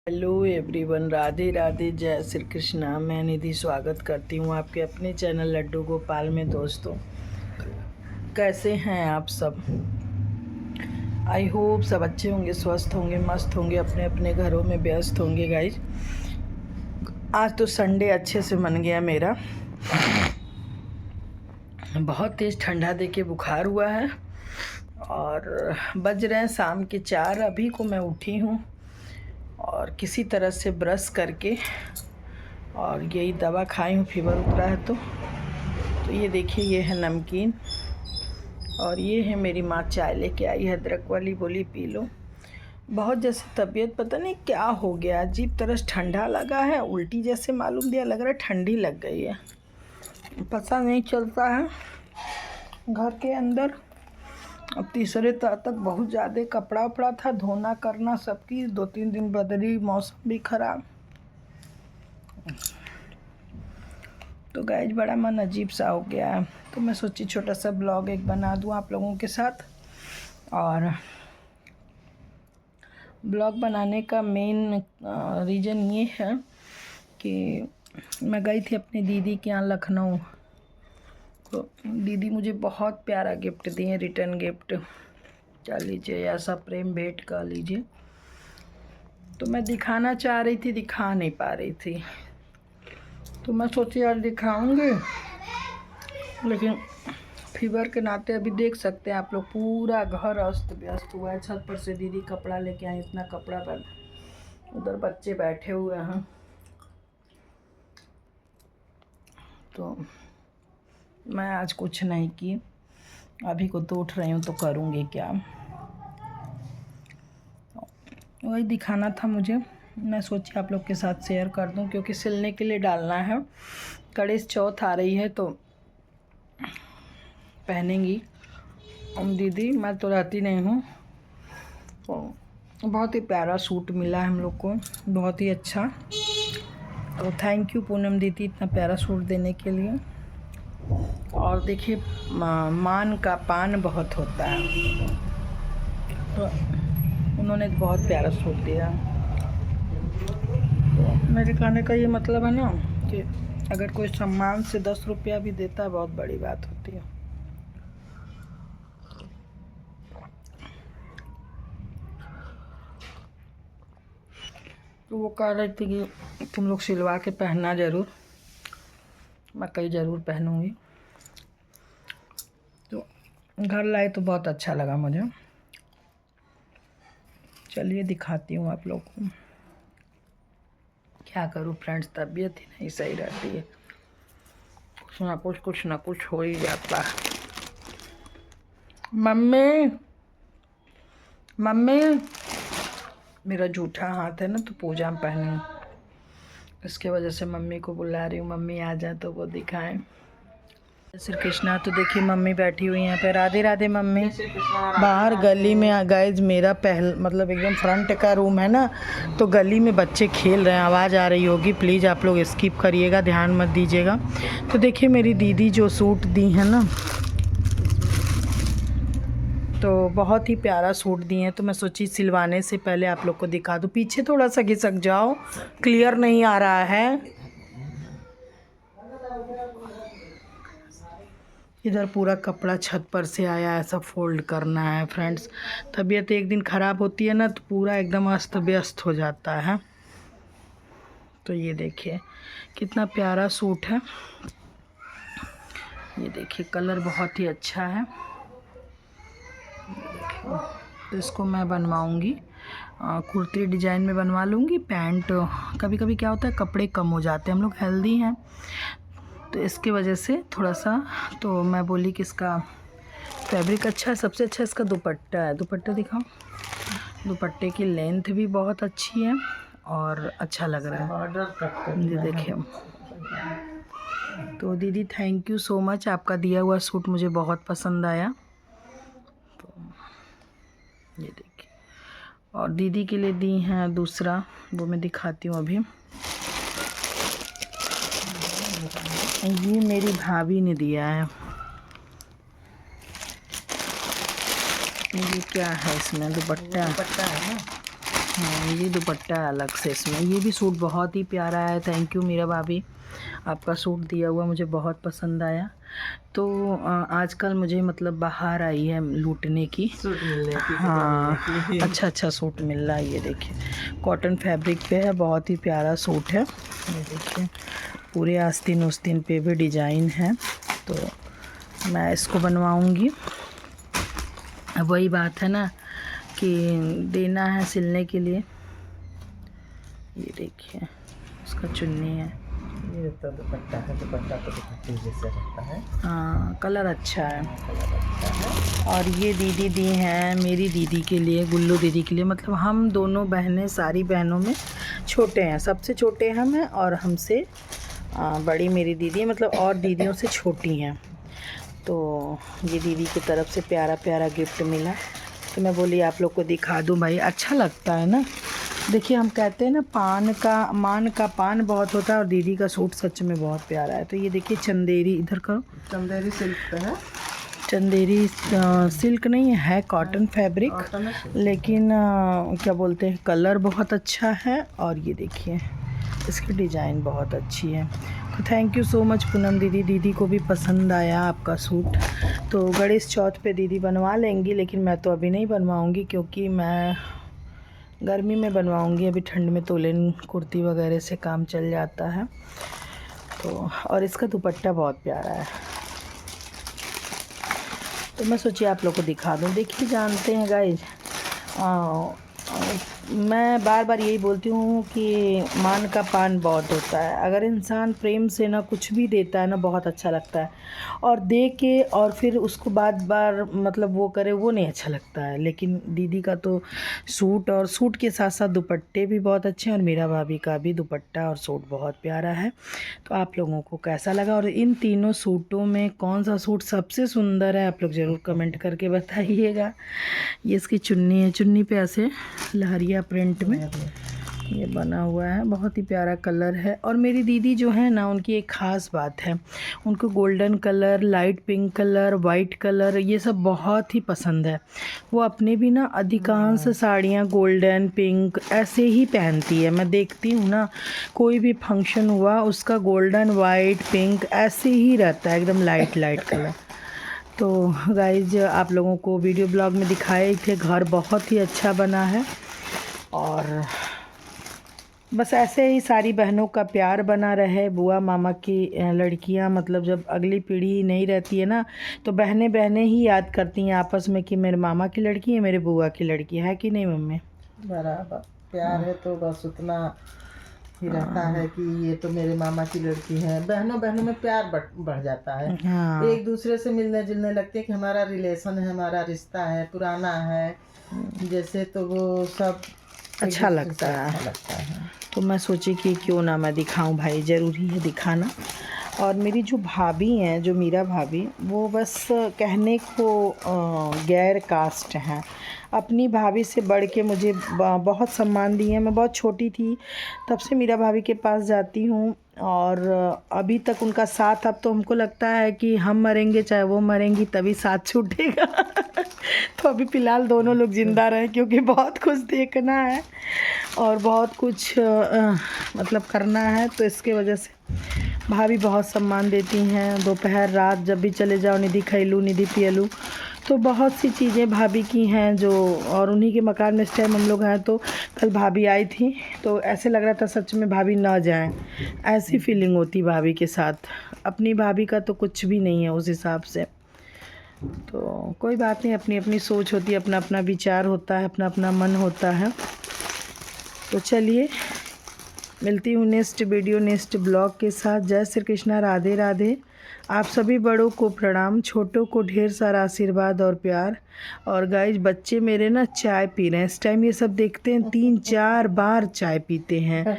Hello everyone, Radhe Radhe, जय श्री कृष्णा। मैं निधि स्वागत करती हूँ आपके अपने चैनल लड्डू गोपाल में। दोस्तों, कैसे हैं आप सब? आई होप सब अच्छे होंगे, स्वस्थ होंगे, मस्त होंगे, अपने अपने घरों में व्यस्त होंगे। गाइज, आज तो संडे अच्छे से मन गया मेरा। बहुत तेज़ ठंडा देके बुखार हुआ है और बज रहे हैं शाम के 4। अभी को मैं उठी हूँ और किसी तरह से ब्रश करके और यही दवा खाई हूँ, फीवर उतरा है तो ये देखिए, ये है नमकीन और ये है मेरी माँ चाय लेके आई है अदरक वाली, बोली पी लो। बहुत जैसे तबीयत पता नहीं क्या हो गया, अजीब तरह से ठंडा लगा है, उल्टी जैसे मालूम दिया, लग रहा है ठंडी लग गई है, पता नहीं चलता है घर के अंदर। अब तीसरे तक बहुत ज़्यादा कपड़ा उपड़ा था, धोना करना सबकी, 2-3 दिन बदली, मौसम भी ख़राब। तो गाइज, बड़ा मन अजीब सा हो गया है, तो मैं सोची छोटा सा ब्लॉग एक बना दूँ आप लोगों के साथ। और ब्लॉग बनाने का मेन रीज़न ये है कि मैं गई थी अपनी दीदी के यहाँ लखनऊ, तो दीदी मुझे बहुत प्यारा गिफ्ट दिए, रिटर्न गिफ्ट कह लीजिए, ऐसा प्रेम भेंट कह लीजिए। तो मैं दिखाना चाह रही थी, दिखा नहीं पा रही थी, तो मैं सोची यार दिखाऊंगी, लेकिन फीवर के नाते अभी देख सकते हैं आप लोग, पूरा घर अस्त व्यस्त हुआ है। छत पर से दीदी कपड़ा लेके आए, इतना कपड़ा पर, उधर बच्चे बैठे हुए हैं, तो मैं आज कुछ नहीं की। अभी को तो उठ रही हूँ, तो करूँगी क्या, वही दिखाना था मुझे। मैं सोची आप लोग के साथ शेयर कर दूं, क्योंकि सिलने के लिए डालना है। गणेश चौथ आ रही है तो पहनेंगी हम दीदी, मैं तो रहती नहीं हूँ। तो बहुत ही प्यारा सूट मिला है हम लोग को, बहुत ही अच्छा। तो थैंक यू पूनम दीदी, इतना प्यारा सूट देने के लिए। और देखिए, मान का पान बहुत होता है, तो उन्होंने बहुत प्यारा सूट दिया। तो मेरे कहने का ये मतलब है ना कि अगर कोई सम्मान से 10 रुपया भी देता है, बहुत बड़ी बात होती है। तो वो कह रही थी कि तुम लोग सिलवा के पहनना ज़रूर, मैं कहीं ज़रूर पहनूंगी। तो घर लाए तो बहुत अच्छा लगा मुझे। चलिए दिखाती हूँ आप लोग को। क्या करूँ फ्रेंड्स, तबीयत ही नहीं सही रहती है, कुछ ना कुछ हो ही जाता है। मम्मी मम्मी, मेरा जूठा हाथ है ना, तो पूजा में पहनी, इसके वजह से मम्मी को बुला रही हूँ, मम्मी आ जाए तो वो दिखाएं। श्री कृष्णा। तो देखिए मम्मी बैठी हुई हैं पे। राधे राधे मम्मी। बाहर गली में गाइज, मेरा मतलब एकदम फ्रंट का रूम है ना, तो गली में बच्चे खेल रहे हैं, आवाज़ आ रही होगी, प्लीज़ आप लोग स्किप करिएगा, ध्यान मत दीजिएगा। तो देखिए मेरी दीदी जो सूट दी है ना, तो बहुत ही प्यारा सूट दिए हैं, तो मैं सोची सिलवाने से पहले आप लोग को दिखा दूँ। पीछे थोड़ा सा घिसक जाओ, क्लियर नहीं आ रहा है। इधर पूरा कपड़ा छत पर से आया है, सब फोल्ड करना है फ्रेंड्स। तबीयत एक दिन ख़राब होती है ना, तो पूरा एकदम अस्त व्यस्त हो जाता है। तो ये देखिए कितना प्यारा सूट है, ये देखिए कलर बहुत ही अच्छा है। तो इसको मैं बनवाऊंगी, कुर्ती डिजाइन में बनवा लूँगी। पैंट कभी कभी क्या होता है, कपड़े कम हो जाते हैं, हम लोग हेल्दी हैं तो इसकी वजह से थोड़ा सा, तो मैं बोली कि इसका फैब्रिक अच्छा है। सबसे अच्छा इसका दुपट्टा है, दुपट्टा दिखाओ, दुपट्टे की लेंथ भी बहुत अच्छी है और अच्छा लग रहा है, ये देखिए। तो दीदी थैंक यू सो मच, आपका दिया हुआ सूट मुझे बहुत पसंद आया। तो ये देखिए, और दीदी के लिए दी हैं दूसरा, वो मैं दिखाती हूँ अभी। ये मेरी भाभी ने दिया है, ये क्या है, इसमें दुपट्टा है ना, हाँ, ये दुपट्टा है अलग से इसमें। ये भी सूट बहुत ही प्यारा है। थैंक यू मीरा भाभी, आपका सूट दिया हुआ मुझे बहुत पसंद आया। तो आजकल मुझे मतलब बाहर आई है लूटने की, सूट मिलने की। हाँ अच्छा अच्छा सूट मिल रहा है। ये देखिए कॉटन फैब्रिक पे है, बहुत ही प्यारा सूट है। ये देखिए पूरे आस्तीन उस्तीन पे भी डिज़ाइन है। तो मैं इसको बनवाऊंगी। अब वही बात है ना कि देना है सिलने के लिए। ये देखिए उसका चुन्नी है। ये तो दुपट्टा है, दुपट्टा तो दुपट्टे जैसे रहता है। हाँ कलर अच्छा है। कलर अच्छा है। और ये दीदी दी हैं मेरी दीदी के लिए, गुल्लू दीदी के लिए। मतलब हम दोनों बहनें सारी बहनों में छोटे हैं, सबसे छोटे हम हैं और हमसे बड़ी मेरी दीदी है, मतलब और दीदियों से छोटी हैं। तो ये दीदी की तरफ से प्यारा प्यारा गिफ्ट मिला, तो मैं बोली आप लोग को दिखा दूं भाई, अच्छा लगता है ना। देखिए हम कहते हैं ना मान का पान बहुत होता है, और दीदी का सूट सच में बहुत प्यारा है। तो ये देखिए चंदेरी, इधर करो, चंदेरी सिल्क पे है। चंदेरी सिल्क नहीं है, कॉटन फैब्रिक, लेकिन क्या बोलते हैं कलर बहुत अच्छा है। और ये देखिए इसकी डिज़ाइन बहुत अच्छी है। तो thank you so much Poonam दीदी, दीदी को भी पसंद आया आपका सूट। तो गणेश चौथ पे दीदी बनवा लेंगी, लेकिन मैं तो अभी नहीं बनवाऊंगी क्योंकि मैं गर्मी में बनवाऊंगी। अभी ठंड में तोलन कुर्ती वगैरह से काम चल जाता है। तो और इसका दुपट्टा बहुत प्यारा है, तो मैं सोची आप लोग को दिखा दूँ। देखिए जानते हैं गाइज, मैं बार बार यही बोलती हूँ कि मान का पान बहुत होता है। अगर इंसान प्रेम से ना कुछ भी देता है ना, बहुत अच्छा लगता है, और दे के और फिर उसको बार बार मतलब वो करे, वो नहीं अच्छा लगता है। लेकिन दीदी का तो सूट और सूट के साथ साथ दुपट्टे भी बहुत अच्छे हैं, और मीरा भाभी का भी दुपट्टा और सूट बहुत प्यारा है। तो आप लोगों को कैसा लगा, और इन तीनों सूटों में कौन सा सूट सबसे सुंदर है, आप लोग ज़रूर कमेंट करके बताइएगा। ये इसकी चुन्नी है, चुन्नी पे ऐसे लहरिया प्रिंट में ये बना हुआ है, बहुत ही प्यारा कलर है। और मेरी दीदी जो है ना, उनकी एक ख़ास बात है, उनको golden colour, light pink colour, white colour, ये सब बहुत ही पसंद है। वो अपने भी ना अधिकांश साड़ियाँ गोल्डन पिंक ऐसे ही पहनती है। मैं देखती हूँ ना, कोई भी फंक्शन हुआ उसका गोल्डन वाइट पिंक ऐसे ही रहता है, एकदम लाइट लाइट कलर। तो गाइज आप लोगों को वीडियो ब्लॉग में दिखाए थे, घर बहुत ही अच्छा बना है। और बस ऐसे ही सारी बहनों का प्यार बना रहे। बुआ मामा की लड़कियां, मतलब जब अगली पीढ़ी नहीं रहती है ना, तो बहनें बहनें ही याद करती हैं आपस में कि मेरे मामा की लड़की है, मेरे बुआ की लड़की है कि नहीं मम्मी? बराबर प्यार है तो बस उतना ही रहता है कि ये तो मेरे मामा की लड़की है। बहनों बहनों में प्यार बढ़ जाता है। हाँ। एक दूसरे से मिलने जुलने लगते हैं कि हमारा रिलेशन है, हमारा रिश्ता है, पुराना है जैसे, तो वो सब अच्छा लगता है। तो मैं सोची कि क्यों ना मैं दिखाऊं भाई, ज़रूरी है दिखाना। और मेरी जो भाभी हैं, जो मीरा भाभी, वो बस कहने को गैर कास्ट हैं। अपनी भाभी से बढ़ के मुझे बहुत सम्मान दिए हैं। मैं बहुत छोटी थी तब से मीरा भाभी के पास जाती हूँ, और अभी तक उनका साथ, अब तो हमको लगता है कि हम मरेंगे चाहे वो मरेंगी तभी साथ छूटेगा। तो अभी फ़िलहाल दोनों लोग ज़िंदा रहें, क्योंकि बहुत कुछ देखना है और बहुत कुछ मतलब करना है। तो इसके वजह से भाभी बहुत सम्मान देती हैं। दोपहर रात जब भी चले जाओ, निधि खैलू निधि पियलू, तो बहुत सी चीज़ें भाभी की हैं जो, और उन्हीं के मकान में इस टाइम हम लोग हैं। तो कल भाभी आई थी तो ऐसे लग रहा था सच में भाभी ना जाएं, ऐसी फीलिंग होती भाभी के साथ। अपनी भाभी का तो कुछ भी नहीं है उस हिसाब से। तो कोई बात नहीं, अपनी अपनी सोच होती है, अपना अपना विचार होता है, अपना अपना मन होता है। तो चलिए मिलती हूँ नेक्स्ट वीडियो, नेक्स्ट ब्लॉग के साथ। जय श्री कृष्णा, राधे राधे। आप सभी बड़ों को प्रणाम, छोटों को ढेर सारा आशीर्वाद और प्यार। और गाइज बच्चे मेरे ना चाय पी रहे हैं इस टाइम, ये सब देखते हैं 3-4 बार चाय पीते हैं।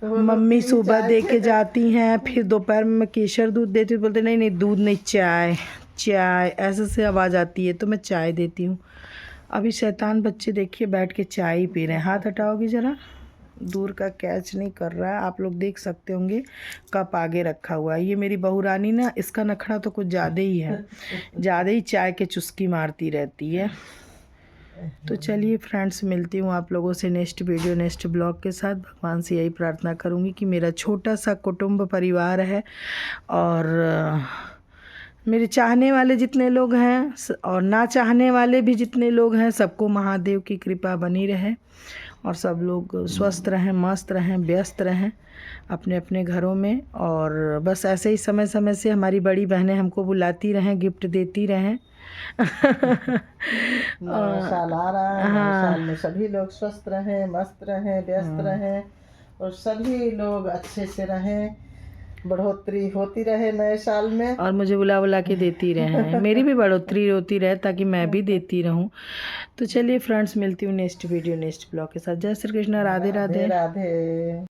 मम्मी सुबह दे के जाती हैं, फिर दोपहर में मैं केसर दूध देती हूँ, बोलते नहीं नहीं दूध नहीं, चाय चाय, ऐसे से आवाज़ आती है तो मैं चाय देती हूँ। अभी शैतान बच्चे देखिए बैठ के चाय ही पी रहे हैं। हाथ हटाओगी ज़रा, दूर का कैच नहीं कर रहा है, आप लोग देख सकते होंगे कप आगे रखा हुआ है। ये मेरी बहू रानी ना, इसका नखरा तो कुछ ज़्यादा ही है, ज़्यादा ही चाय के चुस्की मारती रहती है। तो चलिए फ्रेंड्स, मिलती हूँ आप लोगों से नेक्स्ट वीडियो नेक्स्ट ब्लॉग के साथ। भगवान से यही प्रार्थना करूँगी कि मेरा छोटा सा कुटुंब परिवार है और मेरे चाहने वाले जितने लोग हैं और ना चाहने वाले भी जितने लोग हैं, सबको महादेव की कृपा बनी रहे और सब लोग स्वस्थ रहें, मस्त रहें, व्यस्त रहें अपने अपने घरों में। और बस ऐसे ही समय समय से हमारी बड़ी बहनें हमको बुलाती रहें, गिफ्ट देती रहें। नया साल आ रहा है, नए हाँ। साल में सभी लोग स्वस्थ रहें, मस्त रहें, व्यस्त रहें और सभी लोग अच्छे से रहें, बढ़ोतरी होती रहे नए साल में। और मुझे बुला बुला के देती रहें, मेरी भी बढ़ोतरी होती रहे ताकि मैं भी देती रहूं। तो चलिए फ्रेंड्स, मिलती हूँ नेक्स्ट वीडियो नेक्स्ट ब्लॉग के साथ। जय श्री कृष्ण, राधे राधे राधे। राधे।